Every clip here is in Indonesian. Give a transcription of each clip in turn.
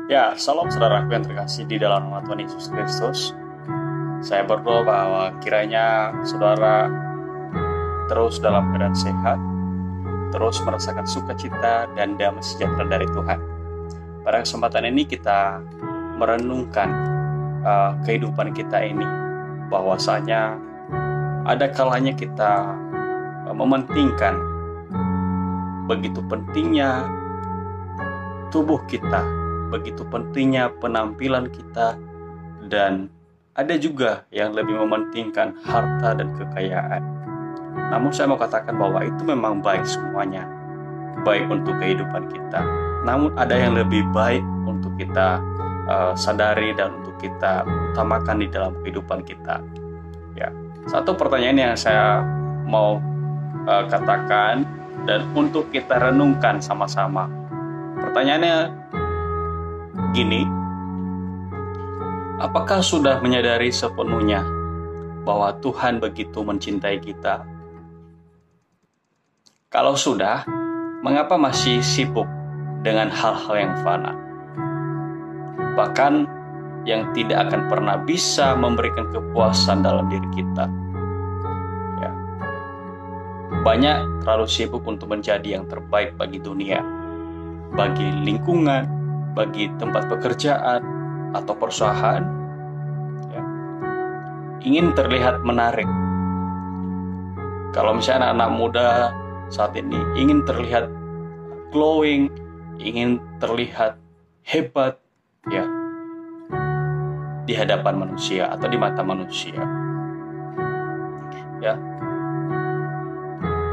Ya, salam saudaraku yang terkasih di dalam nama Tuhan Yesus Kristus. Saya berdoa bahwa kiranya saudara terus dalam keadaan sehat, terus merasakan sukacita dan damai sejahtera dari Tuhan. Pada kesempatan ini kita merenungkan kehidupan kita ini, bahwasanya ada kalanya kita mementingkan begitu pentingnya tubuh kita, begitu pentingnya penampilan kita, dan ada juga yang lebih mementingkan harta dan kekayaan. Namun saya mau katakan bahwa itu memang baik semuanya, baik untuk kehidupan kita. Namun ada yang lebih baik untuk kita sadari dan untuk kita utamakan di dalam kehidupan kita. Ya, satu pertanyaan yang saya mau katakan dan untuk kita renungkan sama-sama. Pertanyaannya gini, apakah sudah menyadari sepenuhnya bahwa Tuhan begitu mencintai kita? Kalau sudah, mengapa masih sibuk dengan hal-hal yang fana? Bahkan yang tidak akan pernah bisa memberikan kepuasan dalam diri kita. Ya. Banyak terlalu sibuk untuk menjadi yang terbaik bagi dunia, bagi lingkungan, bagi tempat pekerjaan atau perusahaan. Ya. Ingin terlihat menarik. Kalau misalnya anak-anak muda saat ini ingin terlihat glowing, ingin terlihat hebat, ya, di hadapan manusia atau di mata manusia. Ya.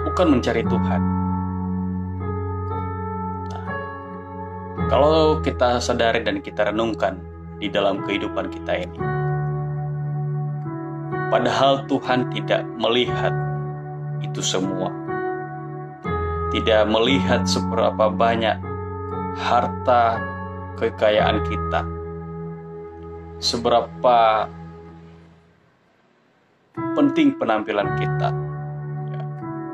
Bukan mencari Tuhan. Nah, kalau kita sadari dan kita renungkan di dalam kehidupan kita ini, padahal Tuhan tidak melihat itu semua. Tidak melihat seberapa banyak harta kekayaan kita, seberapa penting penampilan kita, ya,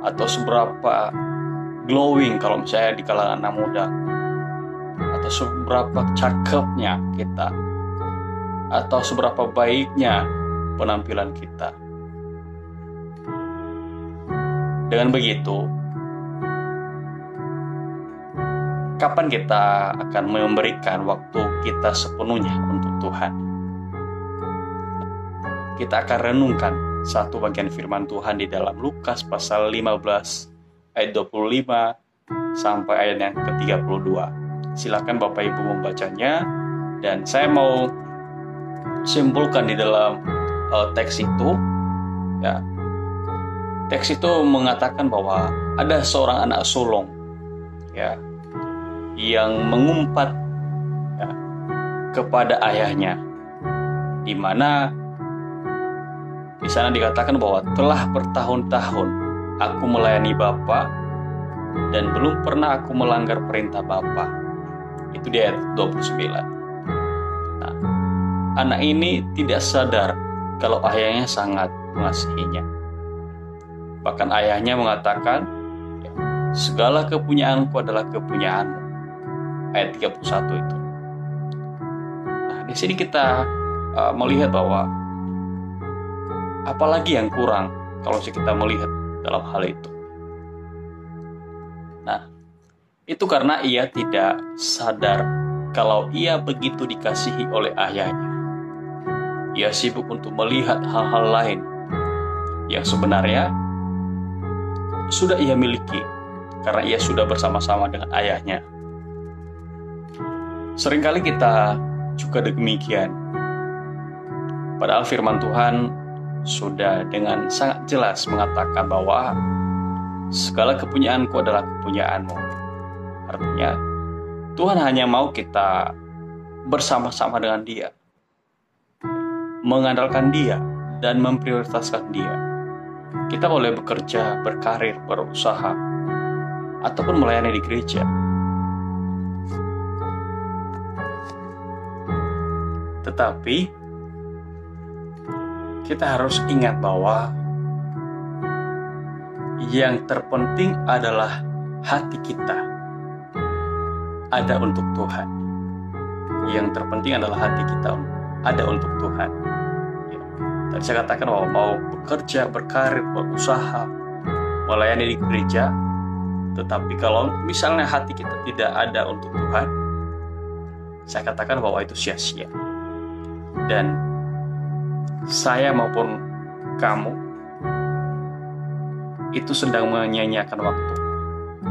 atau seberapa glowing kalau misalnya di kalangan anak muda, atau seberapa cakepnya kita, atau seberapa baiknya penampilan kita. Dengan begitu, kapan kita akan memberikan waktu kita sepenuhnya untuk Tuhan? Kita akan renungkan satu bagian firman Tuhan di dalam Lukas pasal 15 ayat 25 sampai ayat yang ke-32. Silakan Bapak Ibu membacanya, dan saya mau simpulkan di dalam teks itu. Ya, teks itu mengatakan bahwa ada seorang anak sulung, ya, yang mengumpat, ya, kepada ayahnya, di mana di sana dikatakan bahwa telah bertahun-tahun aku melayani Bapa dan belum pernah aku melanggar perintah Bapa. Itu di ayat 29. Nah, anak ini tidak sadar kalau ayahnya sangat mengasihinya. Bahkan ayahnya mengatakan, ya, segala kepunyaanku adalah kepunyaanmu. Ayat 31 itu. Nah, di sini kita melihat bahwa apalagi yang kurang kalau kita melihat dalam hal itu. Nah, itu karena ia tidak sadar kalau ia begitu dikasihi oleh ayahnya. Ia sibuk untuk melihat hal-hal lain yang sebenarnya sudah ia miliki karena ia sudah bersama-sama dengan ayahnya. Seringkali kita juga demikian. Padahal firman Tuhan sudah dengan sangat jelas mengatakan bahwa segala kepunyaanku adalah kepunyaanmu. Artinya Tuhan hanya mau kita bersama-sama dengan Dia, mengandalkan Dia dan memprioritaskan Dia. Kita boleh bekerja, berkarir, berusaha, ataupun melayani di gereja. Tetapi kita harus ingat bahwa yang terpenting adalah hati kita ada untuk Tuhan. yang terpenting adalah hati kita ada untuk Tuhan. Ya. Tadi saya katakan bahwa mau bekerja, berkarir, berusaha, melayani di gereja, tetapi kalau misalnya hati kita tidak ada untuk Tuhan, saya katakan bahwa itu sia-sia. Dan saya maupun kamu itu sedang menyanyiakan waktu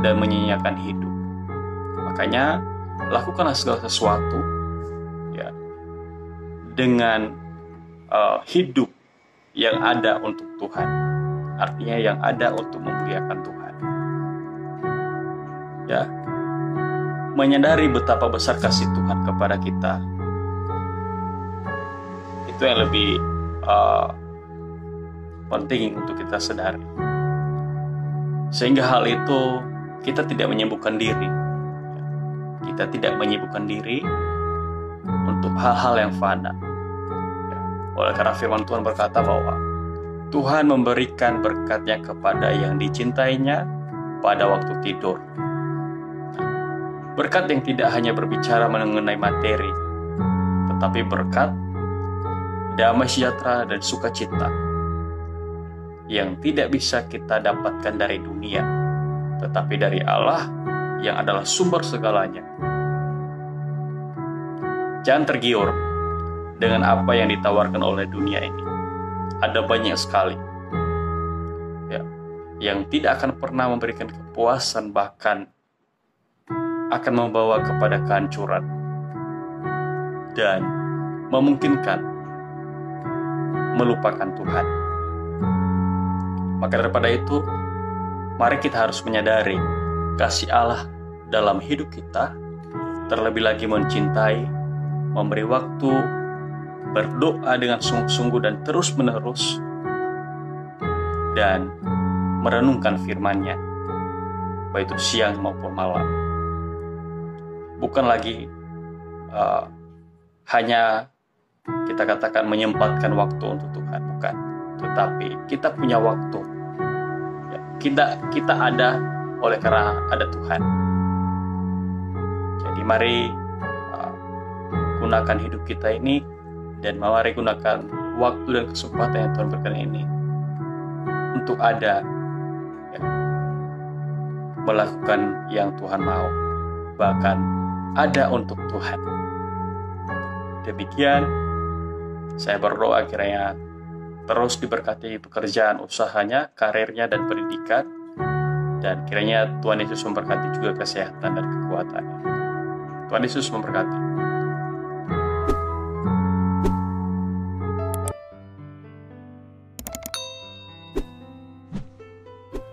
dan menyanyiakan hidup. Makanya lakukanlah segala sesuatu ya dengan hidup yang ada untuk Tuhan. Artinya yang ada untuk memuliakan Tuhan. Ya. Menyadari betapa besar kasih Tuhan kepada kita. Itu yang lebih penting untuk kita sadari. Sehingga hal itu kita tidak menyibukkan diri. Kita tidak menyibukkan diri untuk hal-hal yang fana. Oleh karena firman Tuhan berkata bahwa Tuhan memberikan berkat-Nya kepada yang dicintainya pada waktu tidur. Berkat yang tidak hanya berbicara mengenai materi, tetapi berkat damai sejahtera dan sukacita yang tidak bisa kita dapatkan dari dunia, tetapi dari Allah yang adalah sumber segalanya. Jangan tergiur dengan apa yang ditawarkan oleh dunia ini. Ada banyak sekali ya, yang tidak akan pernah memberikan kepuasan, bahkan akan membawa kepada kehancuran dan memungkinkan melupakan Tuhan. Maka daripada itu, mari kita harus menyadari kasih Allah dalam hidup kita, terlebih lagi mencintai, memberi waktu, berdoa dengan sungguh-sungguh dan terus-menerus, dan merenungkan firman-Nya, baik itu siang maupun malam. Bukan lagi hanya kita katakan menyempatkan waktu untuk Tuhan, bukan. Tetapi kita punya waktu. Ya, kita ada oleh karena ada Tuhan. Jadi mari gunakan hidup kita ini, dan mari gunakan waktu dan kesempatan yang Tuhan berikan ini untuk ada ya, melakukan yang Tuhan mau, bahkan ada untuk Tuhan. Demikian saya berdoa kiranya terus diberkati pekerjaan usahanya, karirnya, dan pendidikan, dan kiranya Tuhan Yesus memberkati juga kesehatan dan kekuatannya. Tuhan Yesus memberkati.